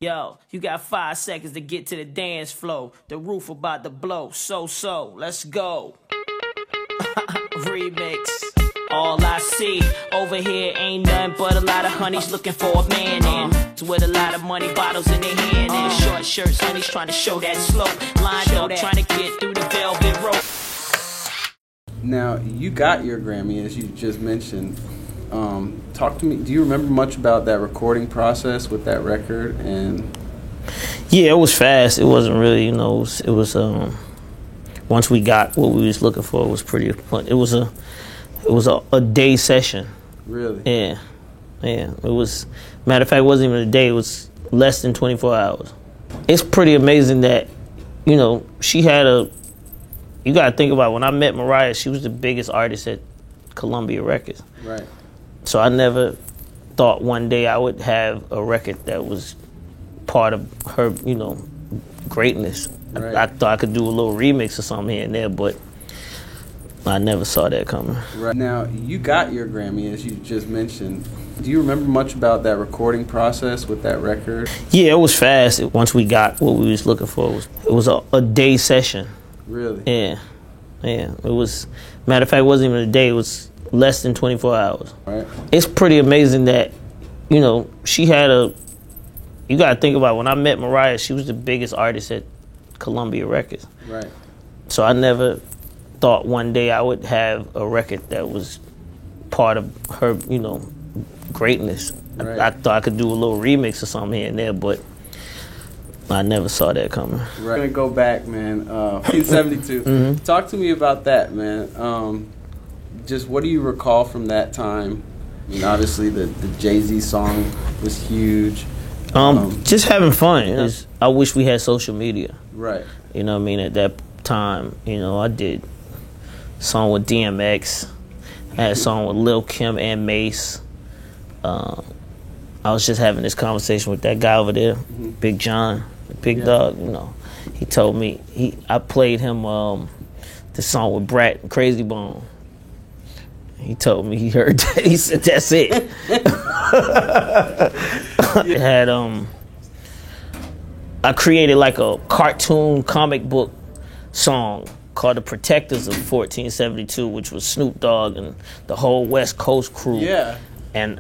Yo, you got 5 seconds to get to the dance floor. The roof about to blow. So, let's go. Remix. All I see over here ain't nothing but a lot of honeys looking for a man in. With a lot of money bottles in their hand and short shirts, honeys trying to show that slow. Lined up, trying to get through the velvet rope. Now, you got your Grammy, as you just mentioned. Talk to me. Do you remember much about that recording process with that record? And yeah, it was fast. It wasn't really, it was once we got what we was looking for, it was pretty fun. It was a day session. Really? Yeah. It was, matter of fact, it wasn't even a day. It was less than 24 hours. It's pretty amazing that, she had you got to think about, when I met Mariah, she was the biggest artist at Columbia Records. Right. So I never thought one day I would have a record that was part of her, greatness. Right. I thought I could do a little remix or something here and there, but I never saw that coming. Right. Now, you got your Grammy, as you just mentioned. Do you remember much about that recording process with that record? Yeah, it was fast. Once we got what we was looking for, it was a day session. Really? Yeah. It was, matter of fact, it wasn't even a day. It was less than 24 hours. Right. It's pretty amazing that, she had you got to think about, when I met Mariah, she was the biggest artist at Columbia Records. Right. So I never thought one day I would have a record that was part of her, greatness. Right. I thought I could do a little remix or something here and there, but I never saw that coming. Right. I'm going to go back, man. 1972. Mm-hmm. Talk to me about that, man. Just what do you recall from that time? I mean, obviously, the Jay-Z song was huge. Just having fun. I wish we had social media. Right. You know what I mean? At that time, I did a song with DMX. I had a song with Lil Kim and Mace. I was just having this conversation with that guy over there, Big John, Big Dog. He told me I played him the song with Brat and Crazy Bone. He told me he heard that. He said, "That's it." It had I created like a cartoon comic book song called "The Protectors of 1472," which was Snoop Dogg and the whole West Coast crew. Yeah. And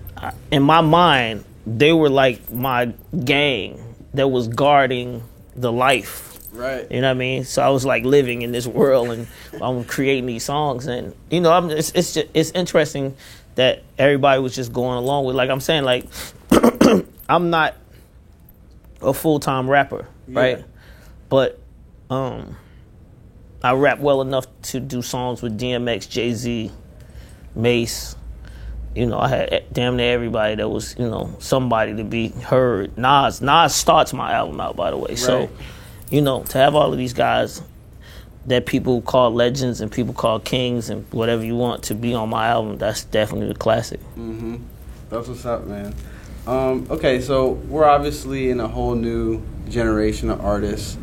in my mind, they were like my gang that was guarding the life. Right. You know what I mean? So I was like living in this world, and I'm creating these songs, and it's interesting that everybody was just going along with. Like I'm saying, like I'm not a full-time rapper, right? But I rap well enough to do songs with DMX, Jay-Z, Mace. I had damn near everybody that was, somebody to be heard. Nas starts my album out, by the way. Right. So, to have all of these guys that people call legends and people call kings and whatever you want to be on my album, that's definitely the classic. Mm-hmm. That's what's up, man. Okay, so we're obviously in a whole new generation of artists.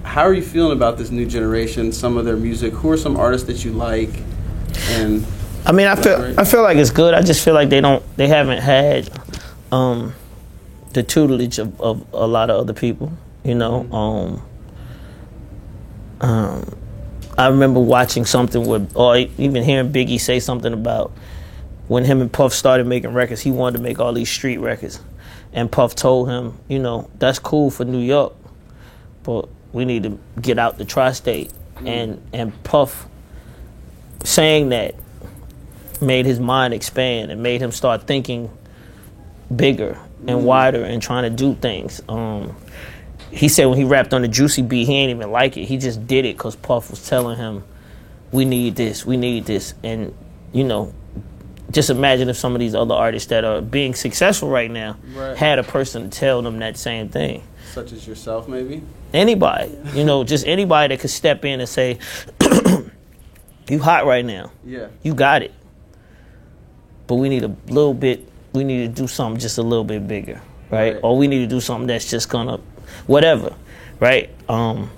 How are you feeling about this new generation, some of their music? Who are some artists that you like? And I mean, I feel like it's good. I just feel like they haven't had the tutelage of a lot of other people. I remember watching something or even hearing Biggie say something about when him and Puff started making records, he wanted to make all these street records. And Puff told him, that's cool for New York, but we need to get out the tri-state. And Puff saying that made his mind expand and made him start thinking bigger and wider and trying to do things. He said when he rapped on the Juicy beat, he ain't even like it. He just did it because Puff was telling him, we need this. And, just imagine if some of these other artists that are being successful right now had a person to tell them that same thing. Such as yourself, maybe? Anybody. Just anybody that could step in and say, you hot right now. Yeah. You got it. But we need we need to do something just a little bit bigger, right? Or we need to do something that's just gonna, whatever, right? Ain't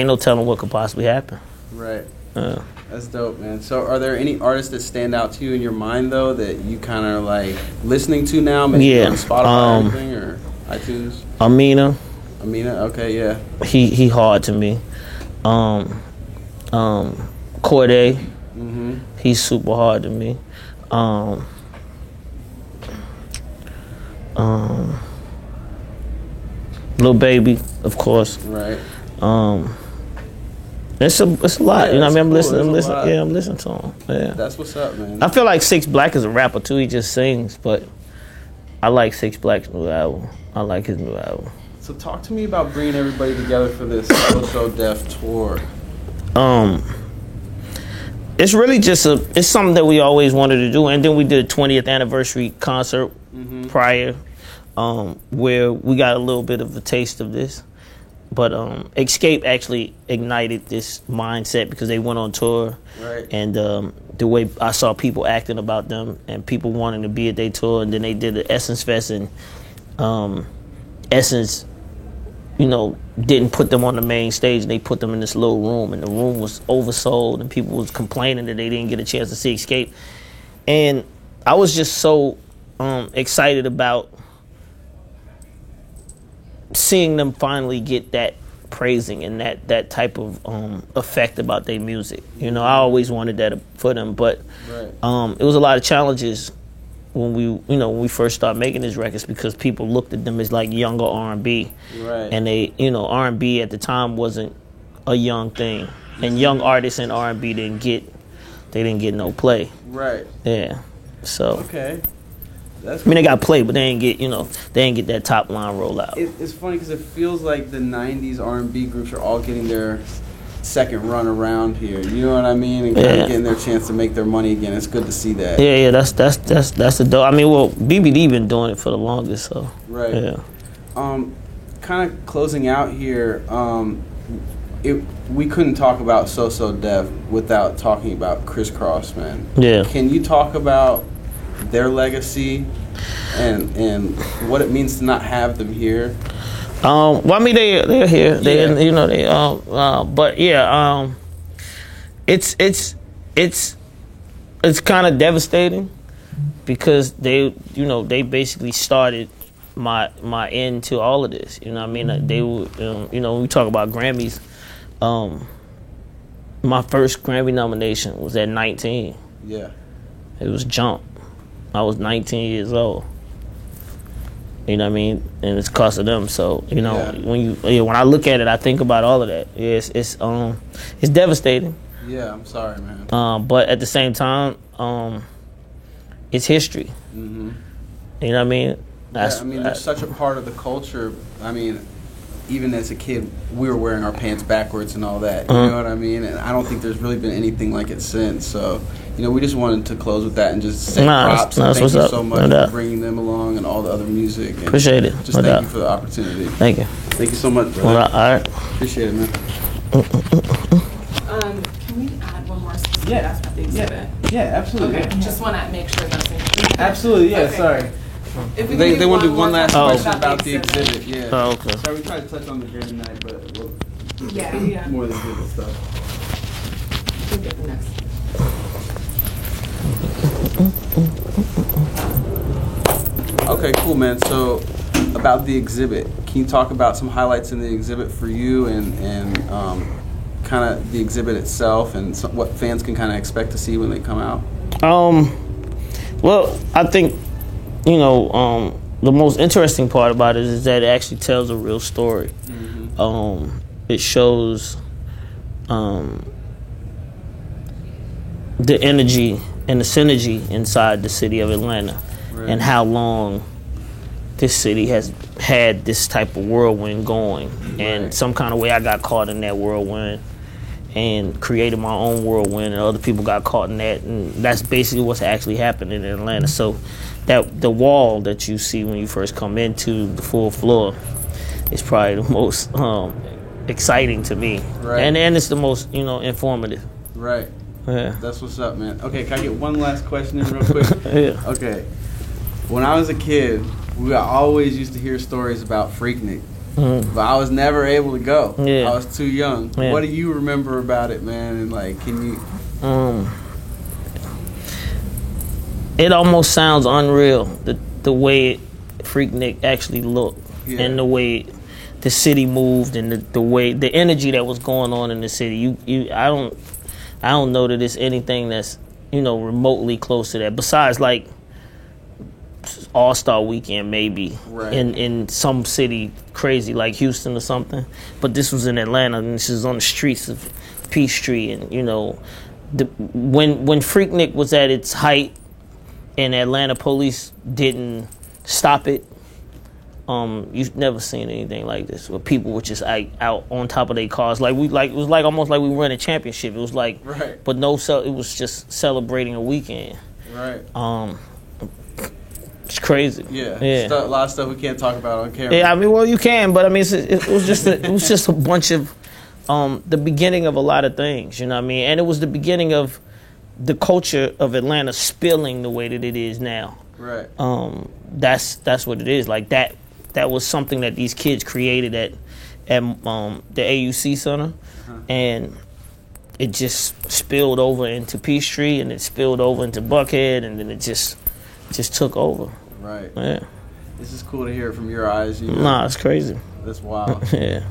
no telling what could possibly happen. Right. That's dope, man. So are there any artists that stand out to you in your mind, though, that you kind of like listening to now, maybe on Spotify or anything? Or iTunes. Amina, Okay, yeah. he hard to me. Corday, he's super hard to me. Lil Baby, of course. Right. It's a lot. Yeah, you know what I mean? cool. I'm listening. Yeah, I'm listening to him. Yeah. That's what's up, man. I feel like 6 Black is a rapper too. He just sings, but I like 6 Black's new album. I like his new album. So talk to me about bringing everybody together for this So So Def tour. It's really just it's something that we always wanted to do, and then we did a 20th anniversary concert prior, where we got a little bit of a taste of this. But Escape actually ignited this mindset because they went on tour, Right. and the way I saw people acting about them and people wanting to be at their tour, and then they did the Essence Fest, and Essence, didn't put them on the main stage. They put them in this little room, and the room was oversold, and people was complaining that they didn't get a chance to see Escape. And I was just so excited about seeing them finally get that praising and that type of effect about their music. I always wanted that for them, but Right. it was a lot of challenges when we first started making these records, because people looked at them as like younger R&B, Right. and they R&B at the time wasn't a young thing, and young artists in R&B didn't get no play. Right. Yeah, so Okay. That's I mean, they got play, but they ain't get that top line rollout. It's funny because it feels like the '90s R&B groups are all getting their second run around here. You know what I mean? And kind of getting their chance to make their money again. It's good to see that. Yeah, that's the dope. I mean, well, BBD been doing it for the longest, so Right. yeah. Kind of closing out here. We couldn't talk about So So Def without talking about Criss Cross, man. Yeah. Can you talk about their legacy and what it means to not have them here? Well, I mean, they're here. Yeah. But yeah, it's kind of devastating because they basically started my end to all of this. You know what I mean? They were, when we talk about Grammys, my first Grammy nomination was at 19. Yeah. It was Jump. I was 19 years old. You know what I mean? And it's because of them. So, Yeah. when I look at it, I think about all of that. Yeah, it's devastating. Yeah, I'm sorry, man. But at the same time, it's history. Mm-hmm. You know what I mean? They're such a part of the culture. I mean, even as a kid, we were wearing our pants backwards and all that. You know what I mean? And I don't think there's really been anything like it since. So, we just wanted to close with that and just say props. And thank you so much for bringing them along and all the other music. And appreciate it. Just thank you for the opportunity. Thank you. Thank you so much, brother. Well, all right. Appreciate it, man. Can we add one more specific aspect of the exhibit? Yeah, absolutely. Okay, just want to make sure that's included. Absolutely, yeah, Okay. sorry. If we They can do want to do one more last question question about the exhibit. Yeah. Oh, okay. Sorry, we tried to touch on the game tonight, but Yeah. more than good stuff. We'll get the next. Okay, cool, man. So, about the exhibit, can you talk about some highlights in the exhibit for you and kind of the exhibit itself and what fans can kind of expect to see when they come out? Well, I think, the most interesting part about it is that it actually tells a real story. Mm-hmm. It shows the energy and the synergy inside the city of Atlanta, Right. and how long this city has had this type of whirlwind going. And Right. some kind of way I got caught in that whirlwind and created my own whirlwind, and other people got caught in that, and that's basically what's actually happening in Atlanta. So that the wall that you see when you first come into the full floor is probably the most exciting to me. Right. And it's the most informative. Right. Yeah. That's what's up, man. Okay, can I get one last question in real quick? Yeah. Okay. When I was a kid, we always used to hear stories about Freaknik. Mhm. But I was never able to go. Yeah. I was too young. Yeah. What do you remember about it, man? And can you? It almost sounds unreal, the way Freaknik actually looked. Yeah. and the way the city moved and the way the energy that was going on in the city. I don't know that it's anything that's remotely close to that. Besides like All-Star Weekend maybe Right. in some city crazy like Houston or something. But this was in Atlanta and this is on the streets of Peachtree and when Freaknik was at its height and Atlanta police didn't stop it. You've never seen anything like this where people were just out on top of their cars it was like almost like we were in a championship. It was like, Right. but it was just celebrating a weekend. Right. It's crazy. Yeah. Yeah. A lot of stuff we can't talk about on camera. Yeah, I mean, well, you can, but I mean, it was just a bunch of the beginning of a lot of things. You know what I mean? And it was the beginning of the culture of Atlanta spilling the way that it is now. Right. That's what it is. Like that was something that these kids created at the AUC Center, and it just spilled over into Peachtree, and it spilled over into Buckhead, and then it just took over. Right. Yeah. This is cool to hear it from your eyes. Nah, it's crazy. That's wild. Yeah.